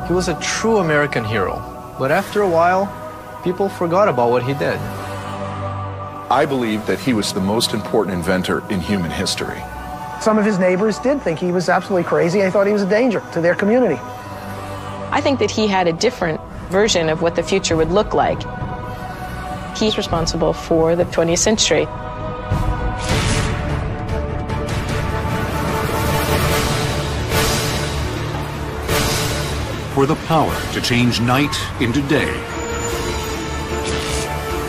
He was a true American hero, but after a while, people forgot about what he did. I believe that he was the most important inventor in human history. Some of his neighbors did think he was absolutely crazy. They thought he was a danger to their community. I think that he had a different version of what the future would look like. He's responsible for the 20th century. For the power to change night into day.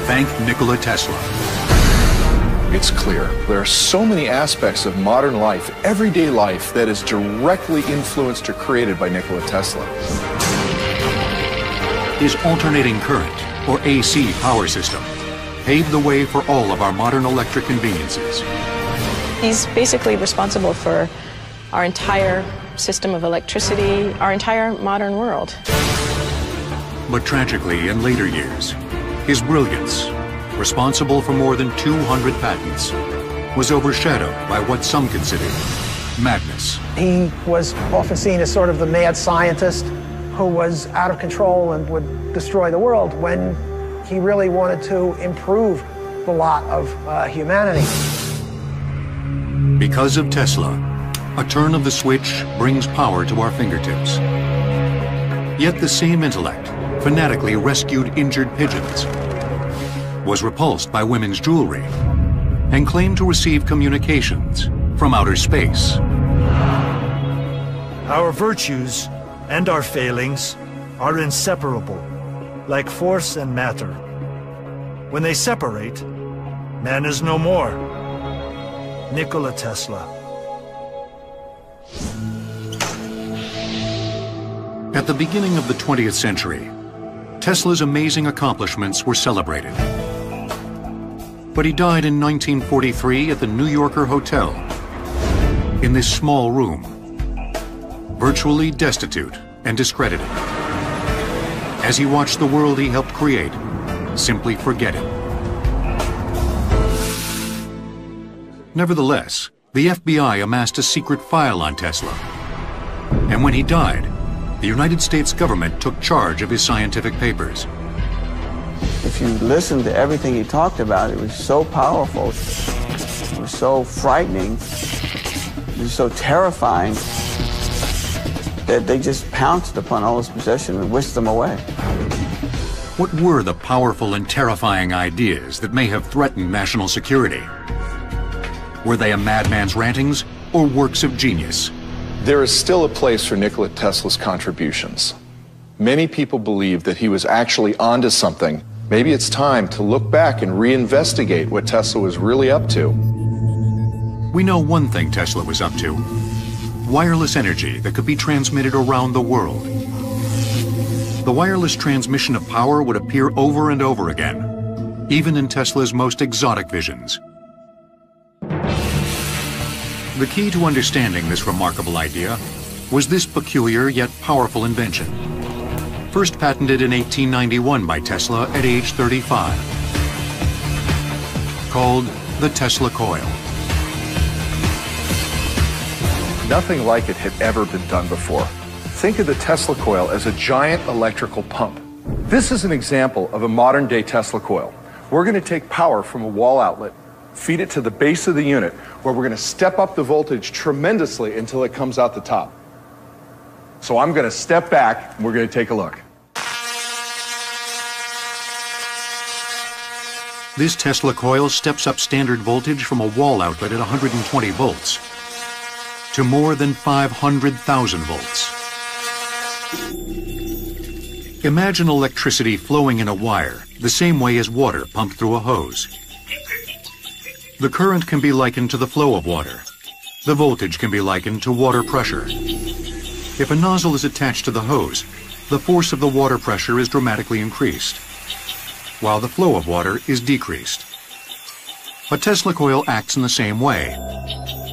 Thank Nikola Tesla. It's clear there are so many aspects of modern life, everyday life, that is directly influenced or created by Nikola Tesla. His alternating current, or AC power system, paved the way for all of our modern electric conveniences. He's basically responsible for our entire system of electricity, our entire modern world. But tragically, in later years, his brilliance, responsible for more than 200 patents, was overshadowed by what some considered madness. He was often seen as sort of the mad scientist who was out of control and would destroy the world, when he really wanted to improve the lot of humanity. Because of Tesla, a turn of the switch brings power to our fingertips. Yet the same intellect fanatically rescued injured pigeons, was repulsed by women's jewelry, and claimed to receive communications from outer space. Our virtues and our failings are inseparable, like force and matter. When they separate, man is no more. Nikola Tesla. At the beginning of the 20th century, Tesla's amazing accomplishments were celebrated. But he died in 1943 at the New Yorker Hotel, in this small room, virtually destitute and discredited. As he watched the world he helped create simply forget him. Nevertheless, the FBI amassed a secret file on Tesla. And when he died, the United States government took charge of his scientific papers. If you listen to everything he talked about, it was so powerful, it was so frightening, it was so terrifying, that they just pounced upon all his possessions and whisked them away. What were the powerful and terrifying ideas that may have threatened national security? Were they a madman's rantings or works of genius? There is still a place for Nikola Tesla's contributions. Many people believe that he was actually onto something. Maybe it's time to look back and reinvestigate what Tesla was really up to. We know one thing Tesla was up to: wireless energy that could be transmitted around the world. The wireless transmission of power would appear over and over again, even in Tesla's most exotic visions. The key to understanding this remarkable idea was this peculiar yet powerful invention, first patented in 1891 by Tesla at age 35, called the Tesla coil. Nothing like it had ever been done before. Think of the Tesla coil as a giant electrical pump. This is an example of a modern-day Tesla coil. We're going to take power from a wall outlet, feed it to the base of the unit, where we're going to step up the voltage tremendously until it comes out the top. So I'm going to step back and we're going to take a look. This Tesla coil steps up standard voltage from a wall outlet at 120 volts to more than 500,000 volts. Imagine electricity flowing in a wire the same way as water pumped through a hose. The current can be likened to the flow of water. The voltage can be likened to water pressure. If a nozzle is attached to the hose, the force of the water pressure is dramatically increased, while the flow of water is decreased. A Tesla coil acts in the same way.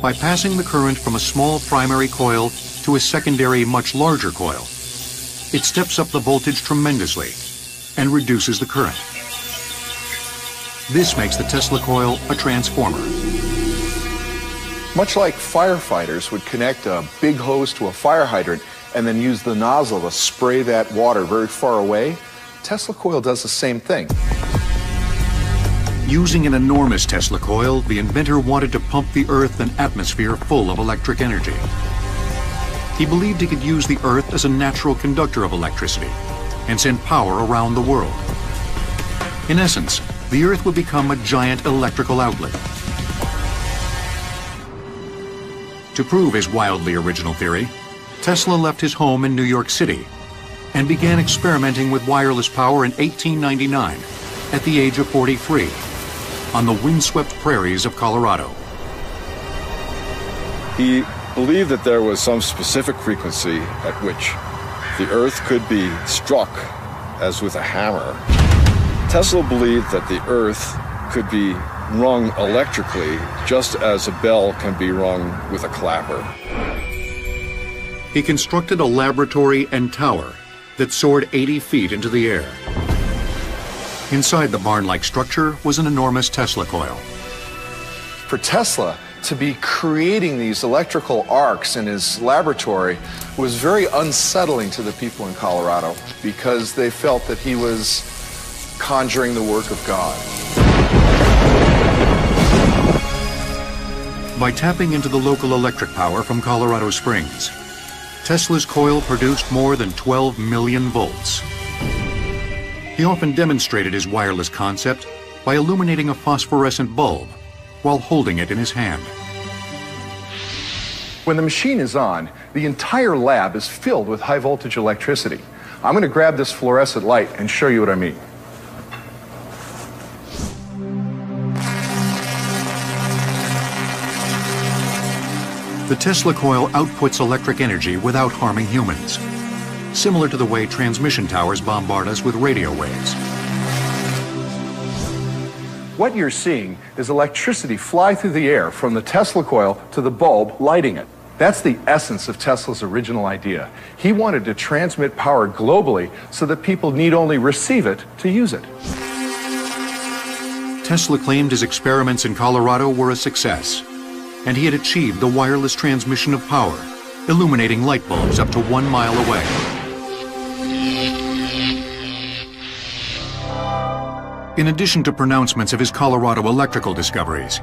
By passing the current from a small primary coil to a secondary, much larger coil, it steps up the voltage tremendously and reduces the current. This makes the Tesla coil a transformer. Much like firefighters would connect a big hose to a fire hydrant, and then use the nozzle to spray that water very far away, Tesla coil does the same thing. Using an enormous Tesla coil, the inventor wanted to pump the Earth and atmosphere full of electric energy. He believed he could use the Earth as a natural conductor of electricity and send power around the world. In essence, the Earth would become a giant electrical outlet. To prove his wildly original theory, Tesla left his home in New York City and began experimenting with wireless power in 1899 at the age of 43 on the windswept prairies of Colorado. He believed that there was some specific frequency at which the Earth could be struck as with a hammer. Tesla believed that the Earth could be rung electrically just as a bell can be rung with a clapper. He constructed a laboratory and tower that soared 80 feet into the air. Inside the barn-like structure was an enormous Tesla coil. For Tesla to be creating these electrical arcs in his laboratory was very unsettling to the people in Colorado because they felt that he was conjuring the work of God. By tapping into the local electric power from Colorado Springs, Tesla's coil produced more than 12 million volts. He often demonstrated his wireless concept by illuminating a phosphorescent bulb while holding it in his hand. When the machine is on, the entire lab is filled with high voltage electricity. I'm going to grab this fluorescent light and show you what I mean. The Tesla coil outputs electric energy without harming humans, similar to the way transmission towers bombard us with radio waves. What you're seeing is electricity fly through the air from the Tesla coil to the bulb lighting it. That's the essence of Tesla's original idea. He wanted to transmit power globally so that people need only receive it to use it. Tesla claimed his experiments in Colorado were a success, and he had achieved the wireless transmission of power, illuminating light bulbs up to 1 mile away. In addition to pronouncements of his Colorado electrical discoveries,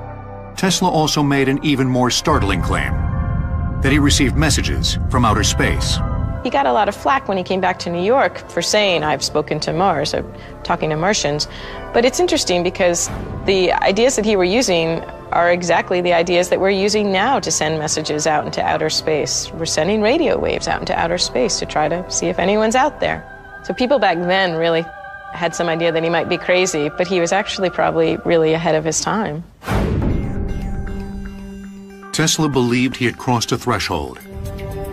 Tesla also made an even more startling claim, that he received messages from outer space. He got a lot of flack when he came back to New York for saying, I've spoken to Mars, or talking to Martians. But it's interesting because the ideas that he were using are exactly the ideas that we're using now to send messages out into outer space. We're sending radio waves out into outer space to try to see if anyone's out there. So people back then really had some idea that he might be crazy, but he was actually probably really ahead of his time. Tesla believed he had crossed a threshold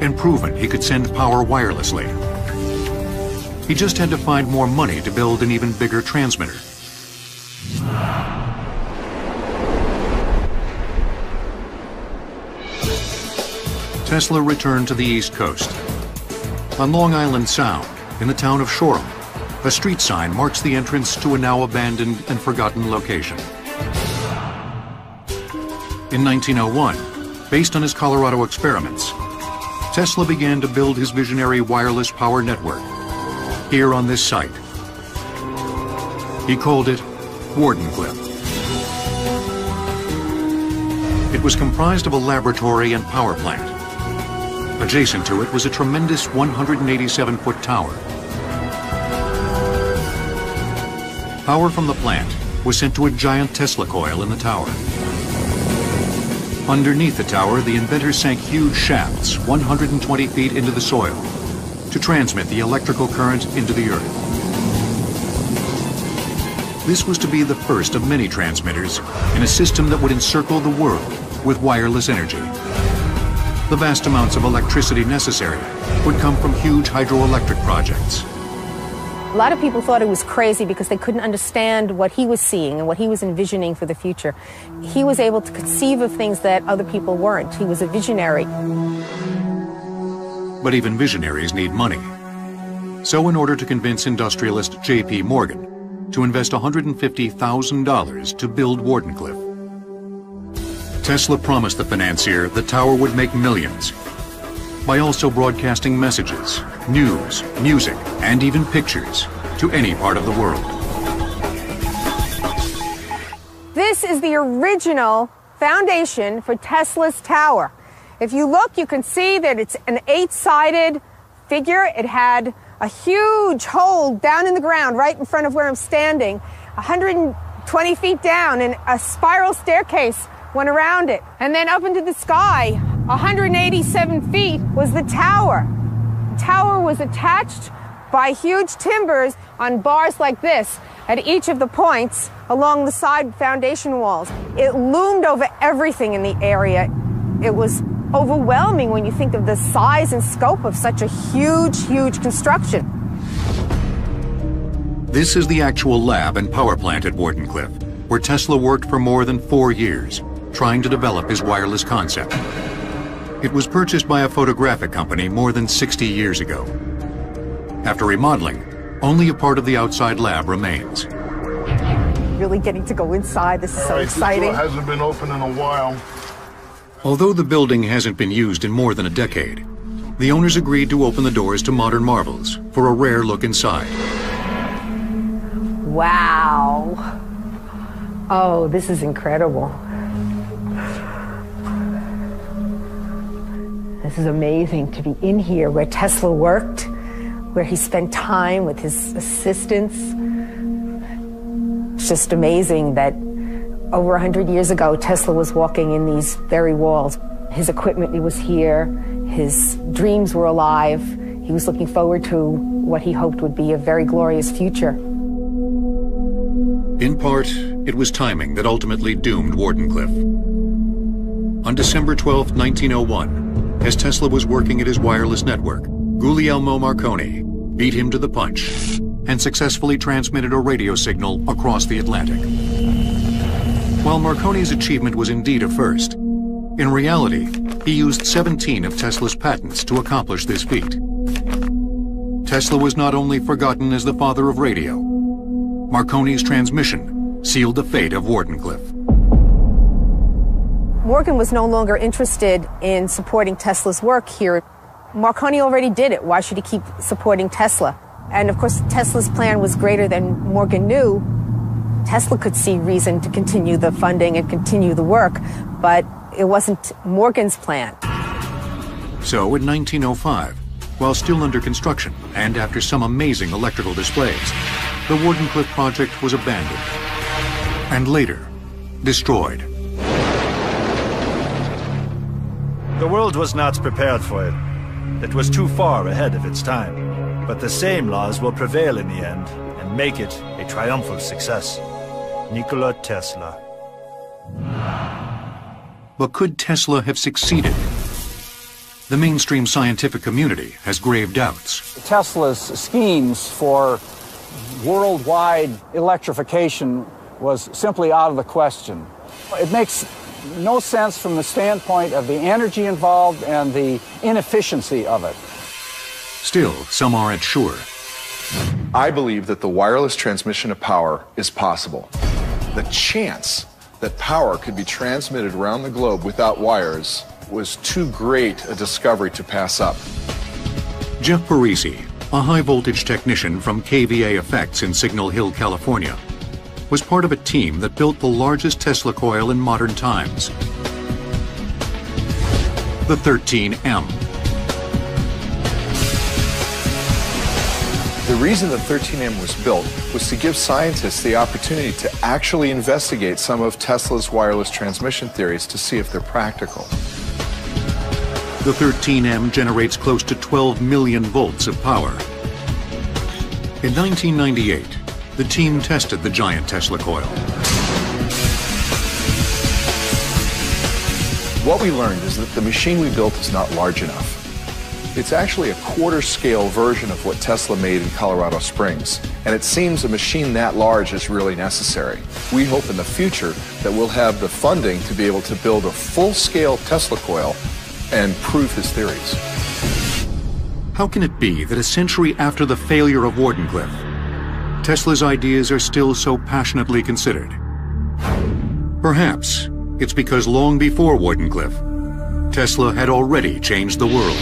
and proven he could send power wirelessly. He just had to find more money to build an even bigger transmitter. Tesla returned to the East Coast. On Long Island Sound, in the town of Shoreham, a street sign marks the entrance to a now abandoned and forgotten location. In 1901, based on his Colorado experiments, Tesla began to build his visionary wireless power network here on this site. He called it Wardenclyffe. It was comprised of a laboratory and power plant. Adjacent to it was a tremendous 187-foot tower. Power from the plant was sent to a giant Tesla coil in the tower. Underneath the tower, the inventor sank huge shafts 120 feet into the soil to transmit the electrical current into the earth. This was to be the first of many transmitters in a system that would encircle the world with wireless energy. The vast amounts of electricity necessary would come from huge hydroelectric projects. A lot of people thought it was crazy because they couldn't understand what he was seeing and what he was envisioning for the future. He was able to conceive of things that other people weren't. He was a visionary. But even visionaries need money. So in order to convince industrialist J.P. Morgan to invest $150,000 to build Wardenclyffe, Tesla promised the financier the tower would make millions by also broadcasting messages, news, music, and even pictures to any part of the world. This is the original foundation for Tesla's tower. If you look, you can see that it's an 8-sided figure. It had a huge hole down in the ground right in front of where I'm standing, 120 feet down, and a spiral staircase went around it. And then up into the sky, 187 feet, was the tower. The tower was attached by huge timbers on bars like this at each of the points along the side foundation walls. It loomed over everything in the area. It was overwhelming when you think of the size and scope of such a huge, huge construction. This is the actual lab and power plant at Wardenclyffe, where Tesla worked for more than 4 years, trying to develop his wireless concept. It was purchased by a photographic company more than 60 years ago. After remodeling, only a part of the outside lab remains. Really getting to go inside, this is so exciting. It hasn't been open in a while. Although the building hasn't been used in more than a decade, the owners agreed to open the doors to Modern Marvels for a rare look inside. Wow. Oh, this is incredible. This is amazing to be in here where Tesla worked, where he spent time with his assistants. It's just amazing that over 100 years ago, Tesla was walking in these very walls. His equipment was here, his dreams were alive. He was looking forward to what he hoped would be a very glorious future. In part, it was timing that ultimately doomed Wardenclyffe. On December 12, 1901, as Tesla was working at his wireless network, Guglielmo Marconi beat him to the punch and successfully transmitted a radio signal across the Atlantic. While Marconi's achievement was indeed a first, in reality, he used 17 of Tesla's patents to accomplish this feat. Tesla was not only forgotten as the father of radio, Marconi's transmission sealed the fate of Wardenclyffe. Morgan was no longer interested in supporting Tesla's work here. Marconi already did it. Why should he keep supporting Tesla? And of course, Tesla's plan was greater than Morgan knew. Tesla could see reason to continue the funding and continue the work, but it wasn't Morgan's plan. So in 1905, while still under construction and after some amazing electrical displays, the Wardenclyffe project was abandoned and later destroyed. The world was not prepared for it. It was too far ahead of its time. But the same laws will prevail in the end and make it a triumphal success. Nikola Tesla. But could Tesla have succeeded? The mainstream scientific community has grave doubts. Tesla's schemes for worldwide electrification was simply out of the question. It makes no sense from the standpoint of the energy involved and the inefficiency of it. Still, some aren't sure. I believe that the wireless transmission of power is possible. The chance that power could be transmitted around the globe without wires was too great a discovery to pass up. Jeff Parisi, a high-voltage technician from KVA Effects in Signal Hill, California, was part of a team that built the largest Tesla coil in modern times, the 13M. The reason the 13M was built was to give scientists the opportunity to actually investigate some of Tesla's wireless transmission theories to see if they're practical. The 13M generates close to 12 million volts of power. In 1998, the team tested the giant Tesla coil. What we learned is that the machine we built is not large enough. It's actually a quarter-scale version of what Tesla made in Colorado Springs, and it seems a machine that large is really necessary. We hope in the future that we'll have the funding to be able to build a full-scale Tesla coil and prove his theories. How can it be that a century after the failure of Wardenclyffe, Tesla's ideas are still so passionately considered? Perhaps it's because long before Wardenclyffe, Tesla had already changed the world.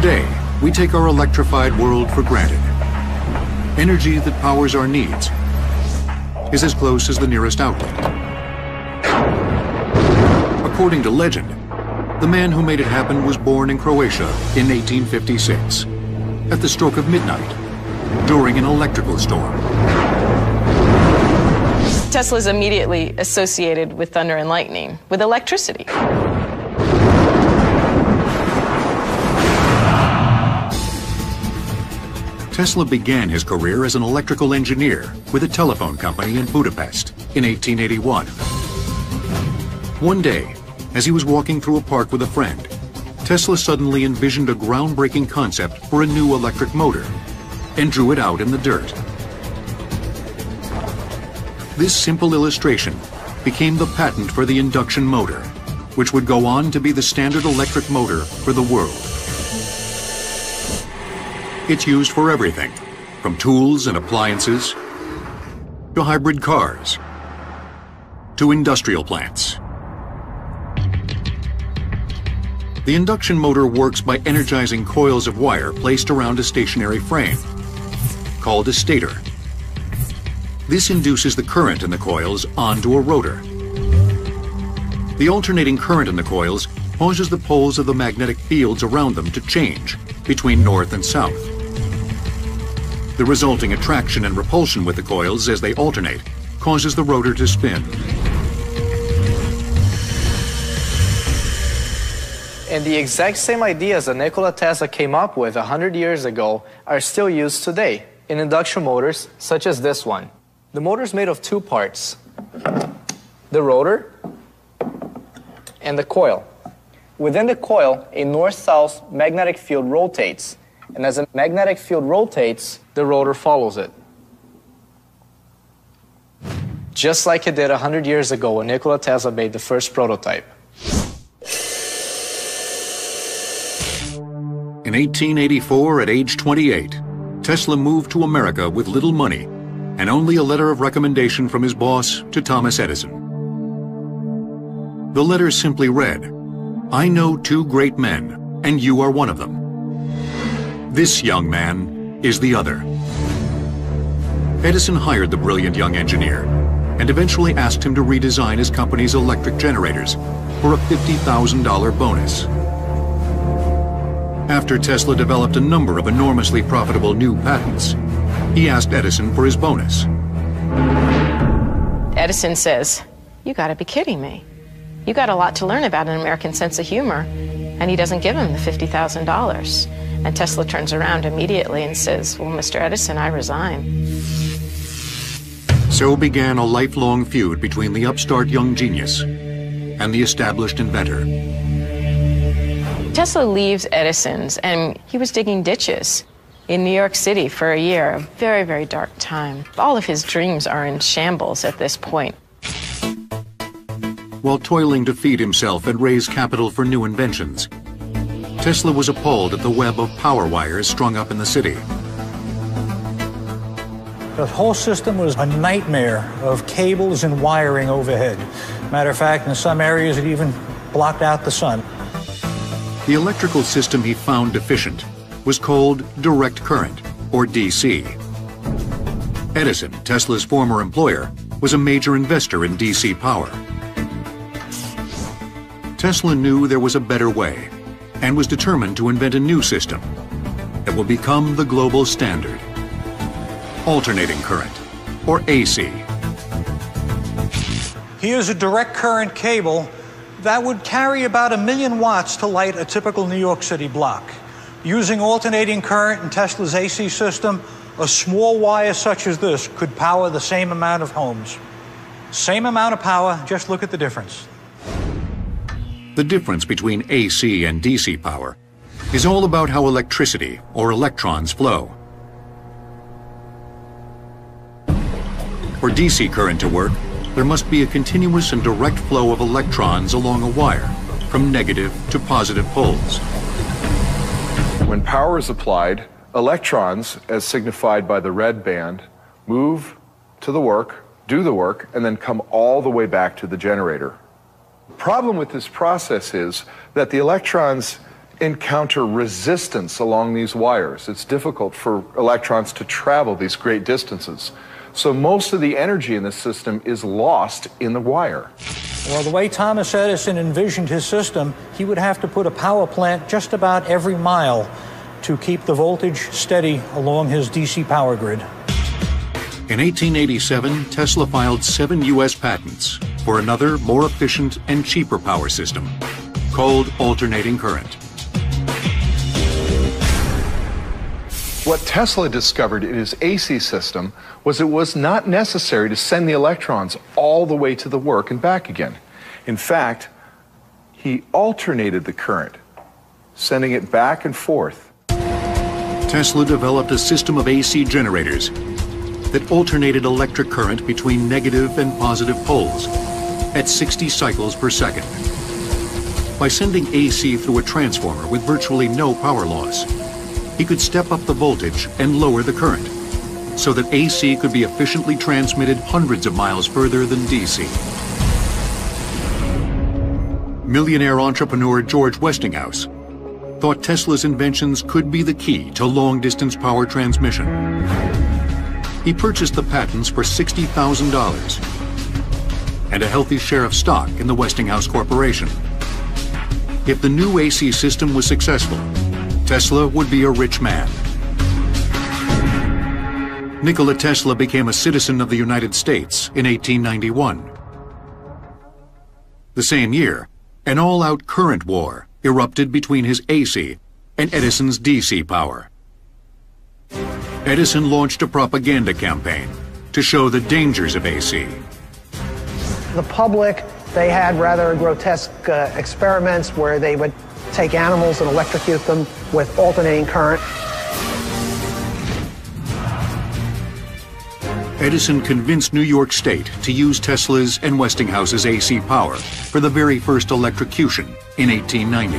Today, we take our electrified world for granted. Energy that powers our needs is as close as the nearest outlet. According to legend, the man who made it happen was born in Croatia in 1856, at the stroke of midnight, during an electrical storm. Tesla is immediately associated with thunder and lightning, with electricity. Tesla began his career as an electrical engineer with a telephone company in Budapest in 1881. One day, as he was walking through a park with a friend, Tesla suddenly envisioned a groundbreaking concept for a new electric motor and drew it out in the dirt. This simple illustration became the patent for the induction motor, which would go on to be the standard electric motor for the world. It's used for everything, from tools and appliances, to hybrid cars, to industrial plants. The induction motor works by energizing coils of wire placed around a stationary frame, called a stator. This induces the current in the coils onto a rotor. The alternating current in the coils causes the poles of the magnetic fields around them to change between north and south. The resulting attraction and repulsion with the coils as they alternate causes the rotor to spin. And the exact same ideas that Nikola Tesla came up with 100 years ago are still used today in induction motors such as this one. The motor is made of two parts, the rotor and the coil. Within the coil, a north-south magnetic field rotates, and as the magnetic field rotates, the rotor follows it. Just like it did 100 years ago when Nikola Tesla made the first prototype. In 1884, at age 28, Tesla moved to America with little money and only a letter of recommendation from his boss to Thomas Edison. The letter simply read, "I know two great men, and you are one of them. This young man is the other." Edison hired the brilliant young engineer and eventually asked him to redesign his company's electric generators for a $50,000 bonus. After Tesla developed a number of enormously profitable new patents, he asked Edison for his bonus. Edison says, "You gotta be kidding me. You got a lot to learn about an American sense of humor." And he doesn't give him the $50,000. And Tesla turns around immediately and says, "Well, Mr. Edison, I resign." So began a lifelong feud between the upstart young genius and the established inventor. Tesla leaves Edison's, and he was digging ditches in New York City for a year, a very, very dark time. All of his dreams are in shambles at this point. While toiling to feed himself and raise capital for new inventions, Tesla was appalled at the web of power wires strung up in the city. The whole system was a nightmare of cables and wiring overhead. Matter of fact, in some areas it even blocked out the sun. The electrical system he found deficient was called direct current, or DC. Edison, Tesla's former employer, was a major investor in DC power. Tesla knew there was a better way and was determined to invent a new system that will become the global standard. Alternating current, or AC. Here's a direct current cable that would carry about 1 million watts to light a typical New York City block. Using alternating current in Tesla's AC system, a small wire such as this could power the same amount of homes. Same amount of power, just look at the difference. The difference between AC and DC power is all about how electricity, or electrons, flow. For DC current to work, there must be a continuous and direct flow of electrons along a wire, from negative to positive poles. When power is applied, electrons, as signified by the red band, move to the work, do the work, and then come all the way back to the generator. The problem with this process is that the electrons encounter resistance along these wires. It's difficult for electrons to travel these great distances. So most of the energy in this system is lost in the wire. Well, the way Thomas Edison envisioned his system, he would have to put a power plant just about every mile to keep the voltage steady along his DC power grid. In 1887, Tesla filed 7 U.S. patents for another, more efficient and cheaper power system called alternating current. What Tesla discovered in his AC system was it was not necessary to send the electrons all the way to the work and back again. In fact, he alternated the current, sending it back and forth. Tesla developed a system of AC generators that alternated electric current between negative and positive poles at 60 cycles per second. By sending AC through a transformer with virtually no power loss, he could step up the voltage and lower the current so that AC could be efficiently transmitted hundreds of miles further than DC. Millionaire entrepreneur George Westinghouse thought Tesla's inventions could be the key to long-distance power transmission. He purchased the patents for $60,000 and a healthy share of stock in the Westinghouse Corporation. If the new AC system was successful, Tesla would be a rich man. Nikola Tesla became a citizen of the United States in 1891. The same year, an all-out current war erupted between his AC and Edison's DC power. Edison launched a propaganda campaign to show the dangers of AC. The public, they had rather grotesque experiments where they would take animals and electrocute them with alternating current. Edison convinced New York State to use Tesla's and Westinghouse's AC power for the very first electrocution in 1890.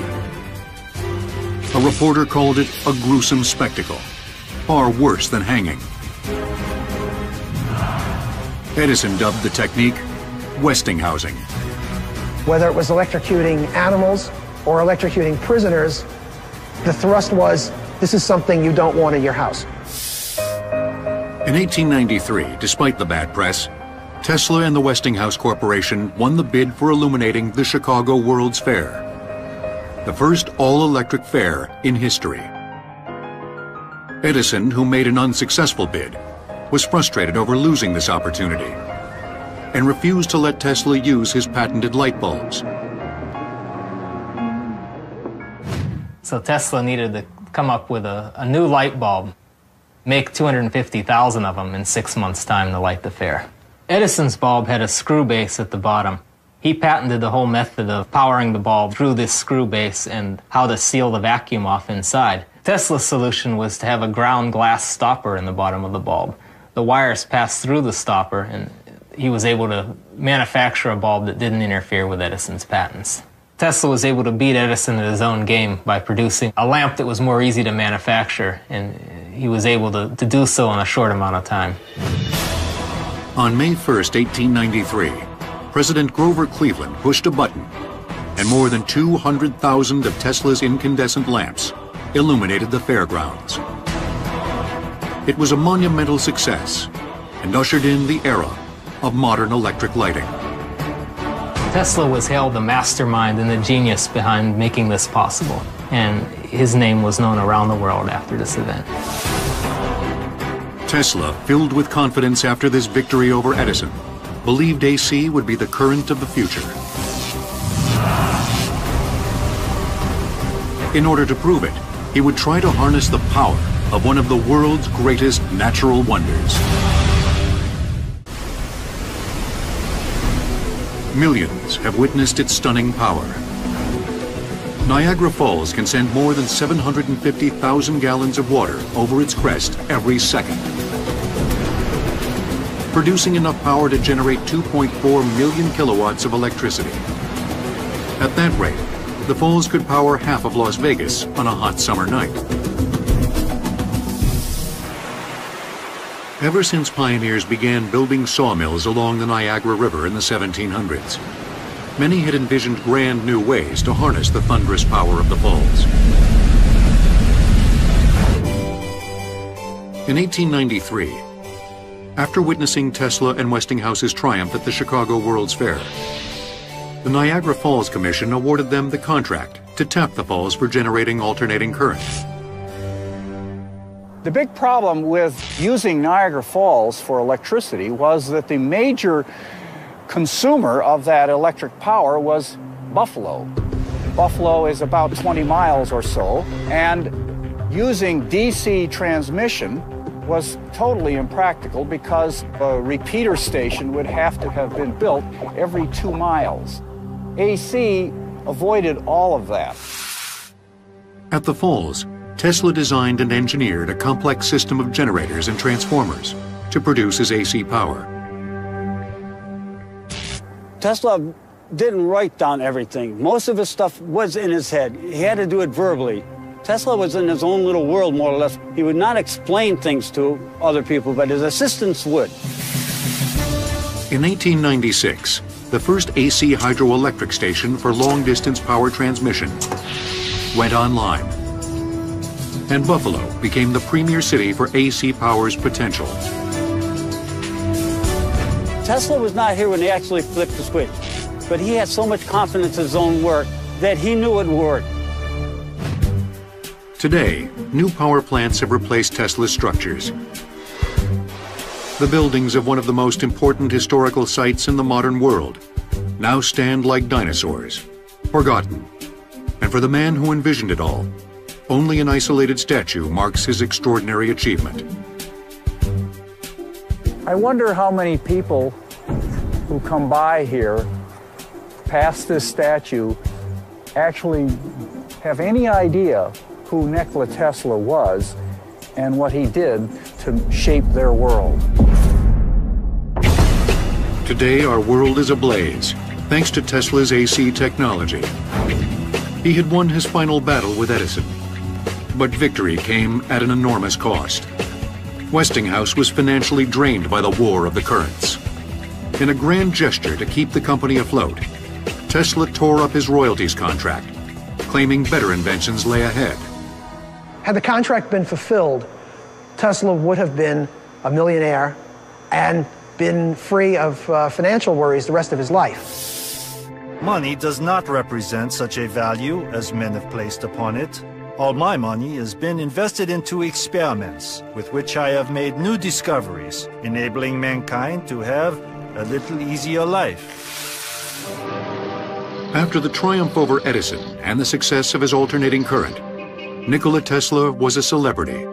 A reporter called it a gruesome spectacle, far worse than hanging. Edison dubbed the technique Westinghousing. Whether it was electrocuting animals or electrocuting prisoners, the thrust was, this is something you don't want in your house. In 1893, despite the bad press, Tesla and the Westinghouse Corporation won the bid for illuminating the Chicago World's Fair, the first all-electric fair in history. Edison, who made an unsuccessful bid, was frustrated over losing this opportunity and refused to let Tesla use his patented light bulbs. So Tesla needed to come up with a new light bulb, make 250,000 of them in 6 months' time to light the fair. Edison's bulb had a screw base at the bottom. He patented the whole method of powering the bulb through this screw base and how to seal the vacuum off inside. Tesla's solution was to have a ground glass stopper in the bottom of the bulb. The wires passed through the stopper, and he was able to manufacture a bulb that didn't interfere with Edison's patents. Tesla was able to beat Edison at his own game by producing a lamp that was more easy to manufacture, and he was able to do so in a short amount of time. On May 1st, 1893, President Grover Cleveland pushed a button, and more than 200,000 of Tesla's incandescent lamps illuminated the fairgrounds. It was a monumental success and ushered in the era of modern electric lighting. Tesla was hailed the mastermind and the genius behind making this possible, and his name was known around the world after this event. Tesla, filled with confidence after this victory over Edison, believed AC would be the current of the future. In order to prove it, he would try to harness the power of one of the world's greatest natural wonders. Millions have witnessed its stunning power. Niagara Falls can send more than 750,000 gallons of water over its crest every second, producing enough power to generate 2.4 million kilowatts of electricity. At that rate, the falls could power half of Las Vegas on a hot summer night. Ever since pioneers began building sawmills along the Niagara River in the 1700s, Many had envisioned grand new ways to harness the thunderous power of the falls. In 1893, after witnessing Tesla and Westinghouse's triumph at the Chicago World's Fair, the Niagara Falls Commission awarded them the contract to tap the falls for generating alternating current. The big problem with using Niagara Falls for electricity was that the major consumer of that electric power was Buffalo. Buffalo is about 20 miles or so, and using DC transmission was totally impractical because a repeater station would have to have been built every 2 miles. AC avoided all of that. At the falls, Tesla designed and engineered a complex system of generators and transformers to produce his AC power. Tesla didn't write down everything. Most of his stuff was in his head. He had to do it verbally. Tesla was in his own little world, more or less. He would not explain things to other people, but his assistants would. In 1896, the first AC hydroelectric station for long-distance power transmission went online, and Buffalo became the premier city for AC power's potential. Tesla was not here when he actually flipped the switch, but he had so much confidence in his own work that he knew it would work. Today, new power plants have replaced Tesla's structures. The buildings of one of the most important historical sites in the modern world now stand like dinosaurs, forgotten. And for the man who envisioned it all, only an isolated statue marks his extraordinary achievement. I wonder how many people who come by here, past this statue, actually have any idea who Nikola Tesla was and what he did to shape their world. Today, our world is ablaze, thanks to Tesla's AC technology. He had won his final battle with Edison, but victory came at an enormous cost. Westinghouse was financially drained by the war of the currents. In a grand gesture to keep the company afloat, Tesla tore up his royalties contract, claiming better inventions lay ahead. Had the contract been fulfilled, Tesla would have been a millionaire and been free of financial worries the rest of his life. Money does not represent such a value as men have placed upon it. All my money has been invested into experiments with which I have made new discoveries, enabling mankind to have a little easier life. After the triumph over Edison and the success of his alternating current, Nikola Tesla was a celebrity.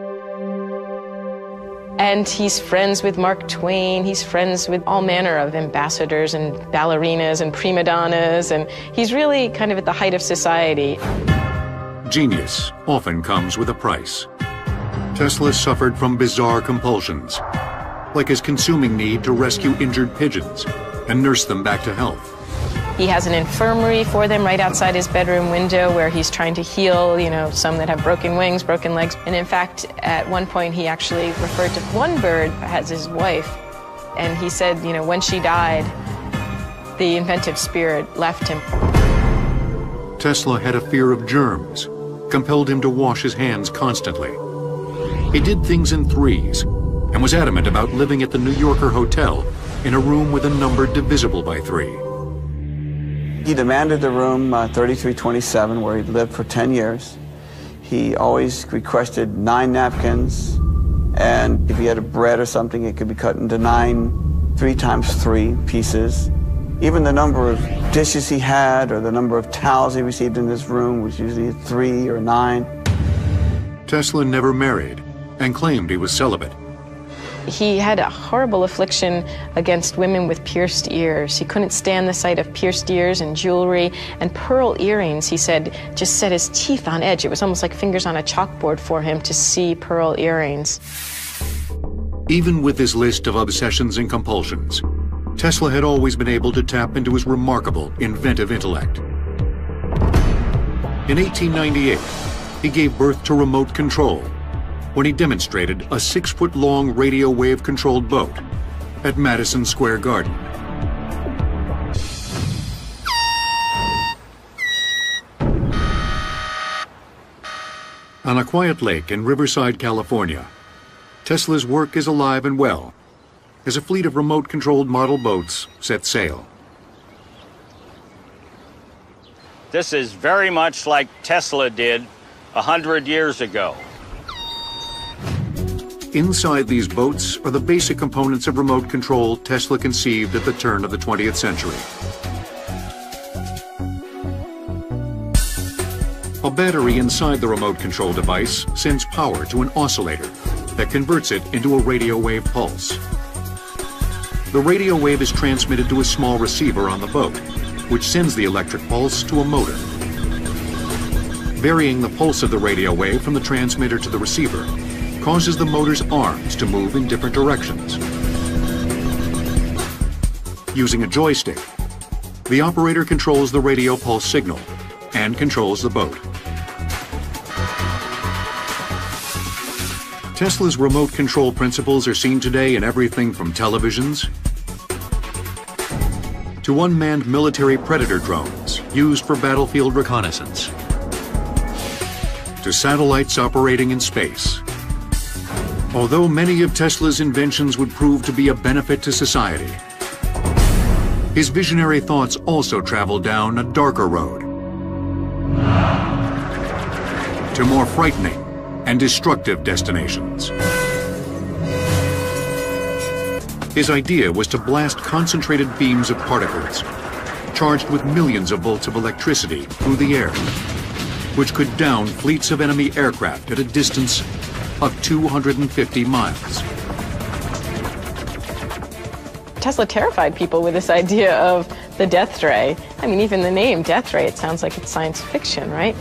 And he's friends with Mark Twain, he's friends with all manner of ambassadors and ballerinas and prima donnas, and he's really kind of at the height of society. Genius often comes with a price. Tesla suffered from bizarre compulsions, like his consuming need to rescue injured pigeons and nurse them back to health. He has an infirmary for them right outside his bedroom window where he's trying to heal, some that have broken wings, broken legs. And in fact, at one point, he actually referred to one bird as his wife. And he said, when she died, the inventive spirit left him. Tesla had a fear of germs, compelled him to wash his hands constantly. He did things in threes and was adamant about living at the New Yorker Hotel in a room with a number divisible by 3. He demanded the room 3327, where he'd lived for 10 years. He always requested 9 napkins, and if he had a bread or something, it could be cut into 9 3x3 pieces. Even the number of dishes he had, or the number of towels he received in this room, was usually 3 or 9. Tesla never married and claimed he was celibate. He had a horrible affliction against women with pierced ears. He couldn't stand the sight of pierced ears and jewelry, and pearl earrings, he said, just set his teeth on edge. It was almost like fingers on a chalkboard for him to see pearl earrings. Even with his list of obsessions and compulsions, Tesla had always been able to tap into his remarkable inventive intellect. In 1898, he gave birth to remote control when he demonstrated a 6-foot-long radio wave-controlled boat at Madison Square Garden. On a quiet lake in Riverside, California, Tesla's work is alive and well as a fleet of remote-controlled model boats set sail. This is very much like Tesla did 100 years ago. Inside these boats are the basic components of remote control Tesla conceived at the turn of the 20th century. A battery inside the remote control device sends power to an oscillator that converts it into a radio wave pulse. The radio wave is transmitted to a small receiver on the boat, which sends the electric pulse to a motor. Varying the pulse of the radio wave from the transmitter to the receiver causes the motor's arms to move in different directions. Using a joystick, the operator controls the radio pulse signal and controls the boat. Tesla's remote control principles are seen today in everything from televisions to unmanned military Predator drones used for battlefield reconnaissance, to satellites operating in space. Although many of Tesla's inventions would prove to be a benefit to society, his visionary thoughts also traveled down a darker road to more frightening and destructive destinations. His idea was to blast concentrated beams of particles charged with millions of volts of electricity through the air, which could down fleets of enemy aircraft at a distance of 250 miles. Tesla terrified people with this idea of the death ray. I mean, even the name death ray, it sounds like it's science fiction, right?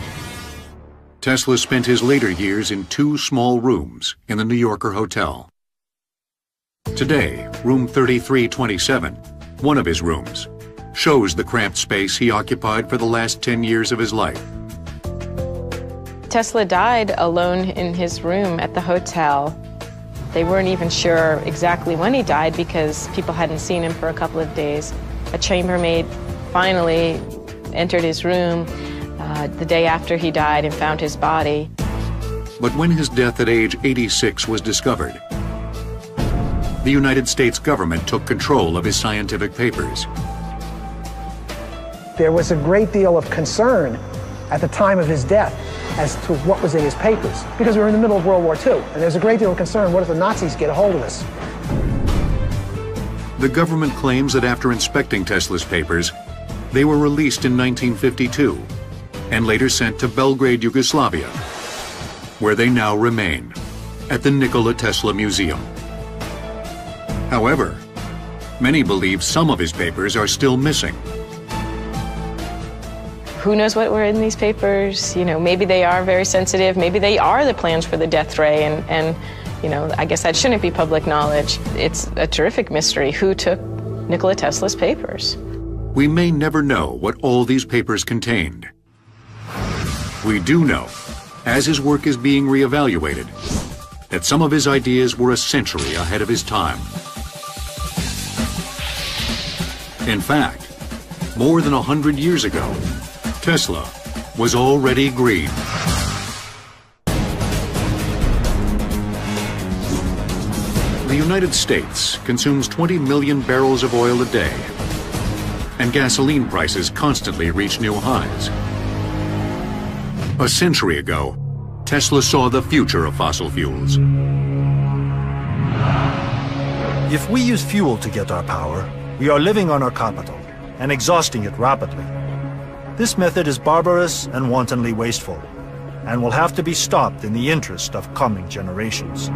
Tesla spent his later years in 2 small rooms in the New Yorker hotel. Today, room 3327, one of his rooms, shows the cramped space he occupied for the last 10 years of his life. Tesla died alone in his room at the hotel. They weren't even sure exactly when he died because people hadn't seen him for a couple of days. A chambermaid finally entered his room the day after he died and found his body. But when his death at age 86 was discovered, the United States government took control of his scientific papers. There was a great deal of concern at the time of his death as to what was in his papers, because we were in the middle of World War II, and there's a great deal of concern, what if the Nazis get a hold of this? The government claims that after inspecting Tesla's papers, they were released in 1952 and later sent to Belgrade, Yugoslavia, where they now remain at the Nikola Tesla Museum. However, many believe some of his papers are still missing. Who knows what were in these papers? You know, maybe they are very sensitive. Maybe they are the plans for the death ray, and you know, I guess that shouldn't be public knowledge. It's a terrific mystery. Who took Nikola Tesla's papers? We may never know what all these papers contained. We do know, as his work is being reevaluated, that some of his ideas were a century ahead of his time. In fact, more than 100 years ago, Tesla was already green. The United States consumes 20 million barrels of oil a day, and gasoline prices constantly reach new highs. A century ago, Tesla saw the future of fossil fuels. If we use fuel to get our power, we are living on our capital and exhausting it rapidly. This method is barbarous and wantonly wasteful, and will have to be stopped in the interest of coming generations.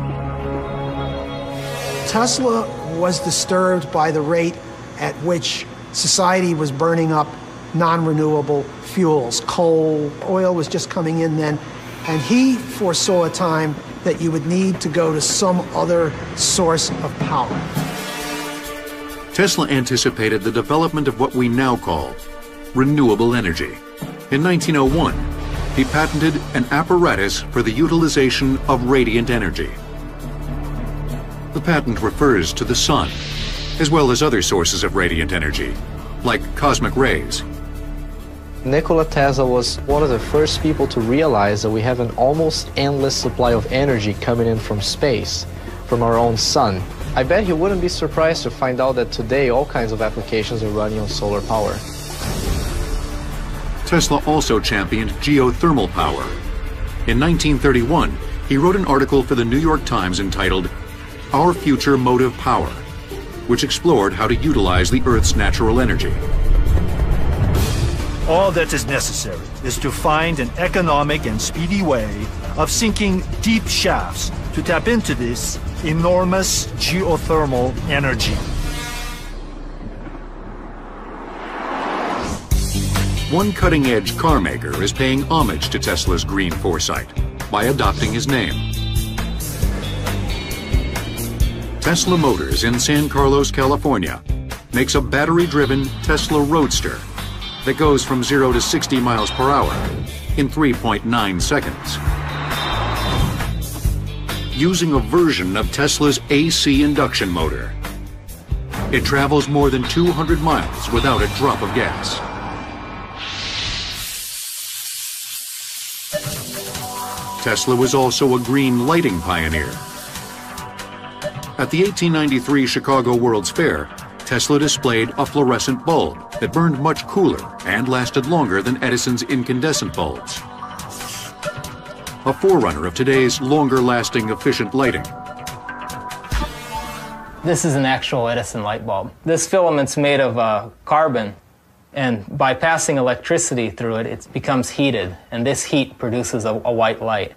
Tesla was disturbed by the rate at which society was burning up non-renewable fuels. Coal, oil was just coming in then, and he foresaw a time that you would need to go to some other source of power. Tesla anticipated the development of what we now call renewable energy. In 1901, he patented an apparatus for the utilization of radiant energy. The patent refers to the sun, as well as other sources of radiant energy, like cosmic rays. Nikola Tesla was one of the first people to realize that we have an almost endless supply of energy coming in from space, from our own sun. I bet he wouldn't be surprised to find out that today all kinds of applications are running on solar power. Tesla also championed geothermal power. In 1931, he wrote an article for the New York Times entitled Our Future Motive Power, which explored how to utilize the Earth's natural energy. All that is necessary is to find an economic and speedy way of sinking deep shafts to tap into this enormous geothermal energy. One cutting-edge car maker is paying homage to Tesla's green foresight by adopting his name. Tesla Motors in San Carlos, California, makes a battery-driven Tesla Roadster that goes from 0 to 60 miles per hour in 3.9 seconds. Using a version of Tesla's AC induction motor, it travels more than 200 miles without a drop of gas. Tesla was also a green lighting pioneer. At the 1893 Chicago World's Fair, Tesla displayed a fluorescent bulb that burned much cooler and lasted longer than Edison's incandescent bulbs. A forerunner of today's longer-lasting, efficient lighting. This is an actual Edison light bulb. This filament's made of carbon, and by passing electricity through it, it becomes heated, and this heat produces a white light.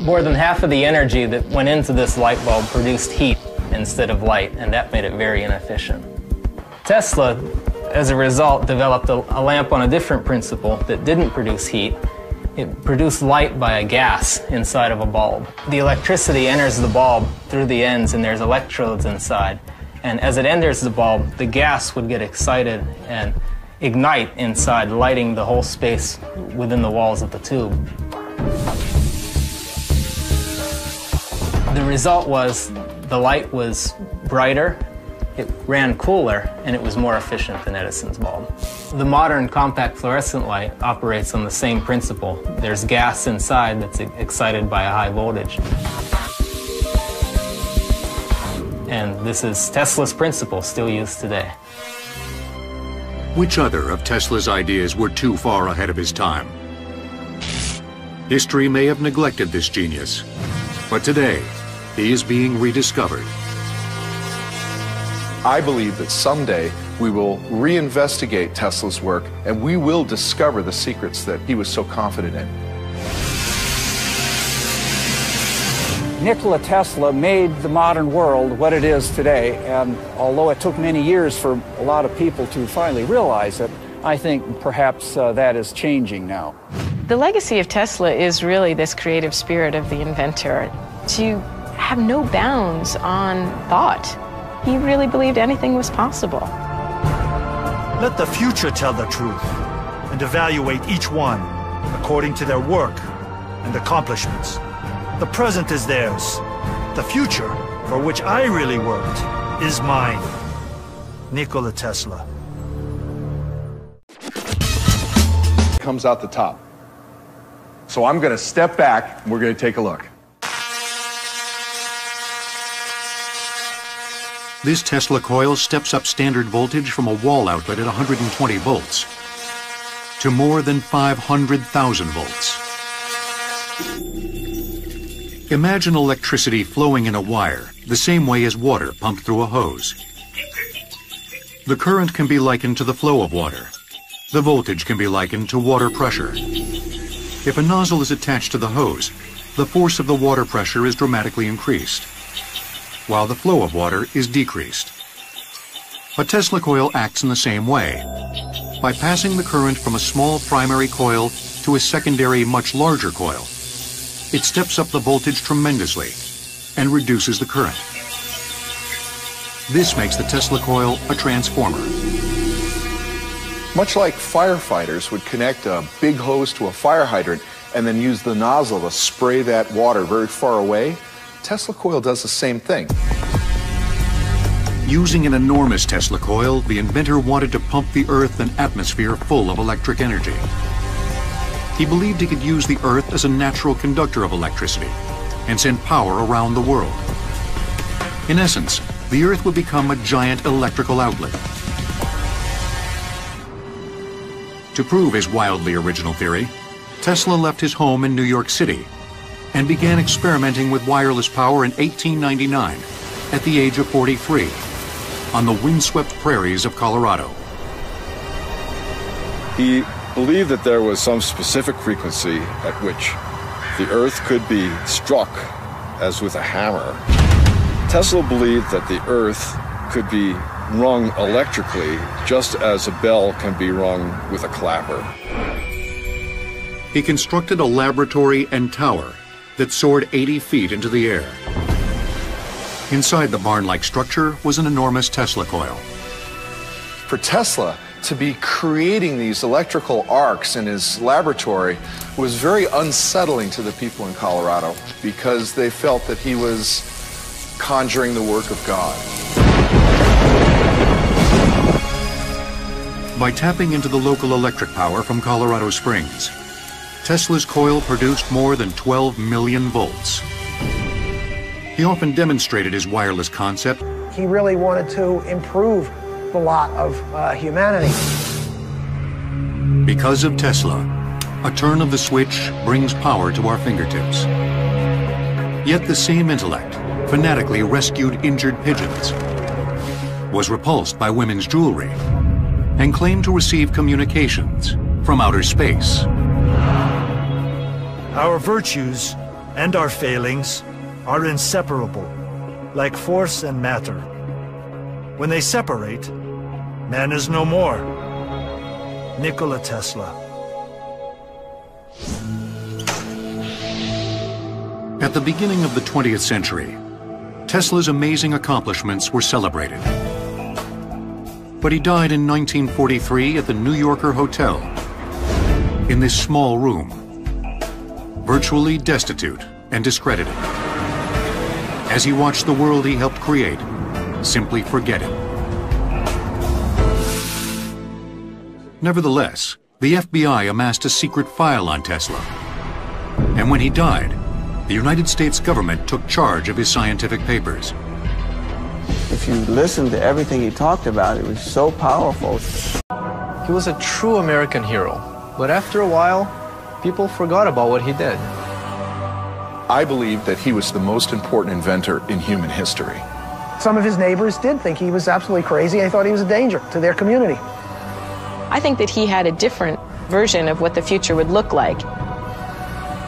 More than half of the energy that went into this light bulb produced heat instead of light, and that made it very inefficient. Tesla, as a result, developed a lamp on a different principle that didn't produce heat. It produced light by a gas inside of a bulb. The electricity enters the bulb through the ends, and there's electrodes inside. And as it enters the bulb, the gas would get excited and ignite inside, lighting the whole space within the walls of the tube. The result was the light was brighter, it ran cooler, and it was more efficient than Edison's bulb. The modern compact fluorescent light operates on the same principle. There's gas inside that's excited by a high voltage. And this is Tesla's principle, still used today. Which other of Tesla's ideas were too far ahead of his time? History may have neglected this genius, but today, he is being rediscovered. I believe that someday we will reinvestigate Tesla's work and we will discover the secrets that he was so confident in. Nikola Tesla made the modern world what it is today, and although it took many years for a lot of people to finally realize it, I think perhaps that is changing now. The legacy of Tesla is really this creative spirit of the inventor. To have no bounds on thought. He really believed anything was possible. Let the future tell the truth and evaluate each one according to their work and accomplishments. The present is theirs. The future, for which I really worked, is mine. Nikola Tesla. Comes out the top. So I'm going to step back and we're going to take a look. This Tesla coil steps up standard voltage from a wall outlet at 120 volts to more than 500,000 volts. Imagine electricity flowing in a wire the same way as water pumped through a hose. The current can be likened to the flow of water. The voltage can be likened to water pressure. If a nozzle is attached to the hose, the force of the water pressure is dramatically increased, while the flow of water is decreased. A Tesla coil acts in the same way. By passing the current from a small primary coil to a secondary, much larger coil, it steps up the voltage tremendously and reduces the current. This makes the Tesla coil a transformer. Much like firefighters would connect a big hose to a fire hydrant and then use the nozzle to spray that water very far away, Tesla coil does the same thing. Using an enormous Tesla coil, the inventor wanted to pump the Earth an atmosphere full of electric energy. He believed he could use the Earth as a natural conductor of electricity and send power around the world. In essence, the Earth would become a giant electrical outlet. To prove his wildly original theory, Tesla left his home in New York City and began experimenting with wireless power in 1899 at the age of 43 on the windswept prairies of Colorado. He believed that there was some specific frequency at which the Earth could be struck as with a hammer. Tesla believed that the Earth could be rung electrically just as a bell can be rung with a clapper. He constructed a laboratory and tower that soared 80 feet into the air. Inside the barn-like structure was an enormous Tesla coil. For Tesla to be creating these electrical arcs in his laboratory was very unsettling to the people in Colorado because they felt that he was conjuring the work of God. By tapping into the local electric power from Colorado Springs, Tesla's coil produced more than 12 million volts. He often demonstrated his wireless concept. He really wanted to improve the lot of humanity. Because of Tesla, a turn of the switch brings power to our fingertips. Yet the same intellect fanatically rescued injured pigeons, was repulsed by women's jewelry, and claimed to receive communications from outer space. Our virtues and our failings are inseparable, like force and matter. When they separate, man is no more. Nikola Tesla. At the beginning of the 20th century, Tesla's amazing accomplishments were celebrated. But he died in 1943 at the New Yorker Hotel, in this small room, virtually destitute and discredited. As he watched the world he helped create simply forget it. Nevertheless, the FBI amassed a secret file on Tesla. And when he died, the United States government took charge of his scientific papers. If you listen to everything he talked about, it was so powerful. He was a true American hero, but after a while, people forgot about what he did. I believe that he was the most important inventor in human history. Some of his neighbors did think he was absolutely crazy. They thought he was a danger to their community. I think that he had a different version of what the future would look like.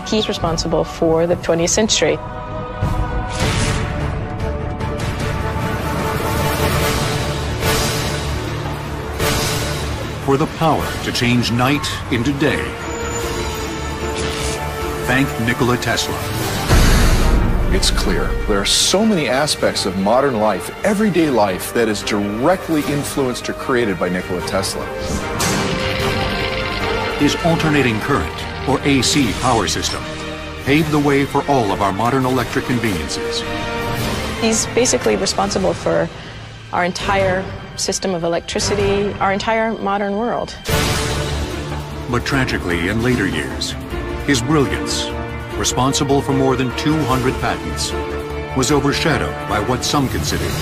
He's responsible for the 20th century. For the power to change night into day. Thank Nikola Tesla. It's clear there are so many aspects of modern life, everyday life, that is directly influenced or created by Nikola Tesla. His alternating current, or AC power system, paved the way for all of our modern electric conveniences. He's basically responsible for our entire system of electricity, our entire modern world. But tragically, in later years, his brilliance, responsible for more than 200 patents, was overshadowed by what some considered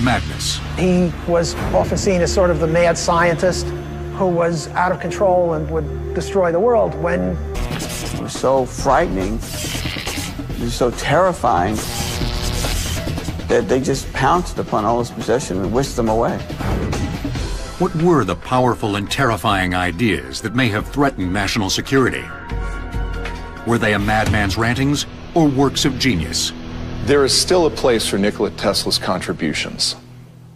madness. He was often seen as sort of the mad scientist who was out of control and would destroy the world, when it was so frightening, it was so terrifying, that they just pounced upon all his possessions and whisked them away. What were the powerful and terrifying ideas that may have threatened national security? Were they a madman's rantings or works of genius? There is still a place for Nikola Tesla's contributions.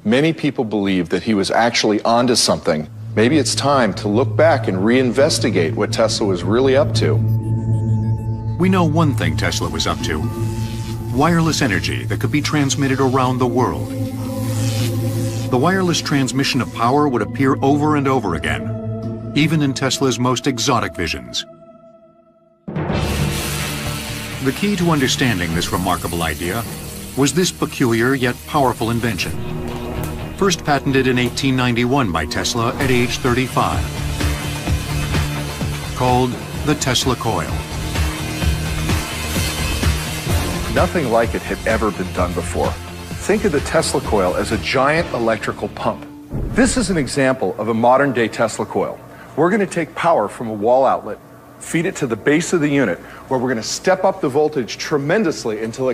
Many people believe that he was actually onto something. Maybe it's time to look back and reinvestigate what Tesla was really up to. We know one thing Tesla was up to: wireless energy that could be transmitted around the world. The wireless transmission of power would appear over and over again, even in Tesla's most exotic visions. The key to understanding this remarkable idea was this peculiar yet powerful invention. first patented in 1891 by Tesla at age 35. Called the Tesla coil. Nothing like it had ever been done before. Think of the Tesla coil as a giant electrical pump. This is an example of a modern-day Tesla coil. We're going to take power from a wall outlet, feed it to the base of the unit, where we're going to step up the voltage tremendously until it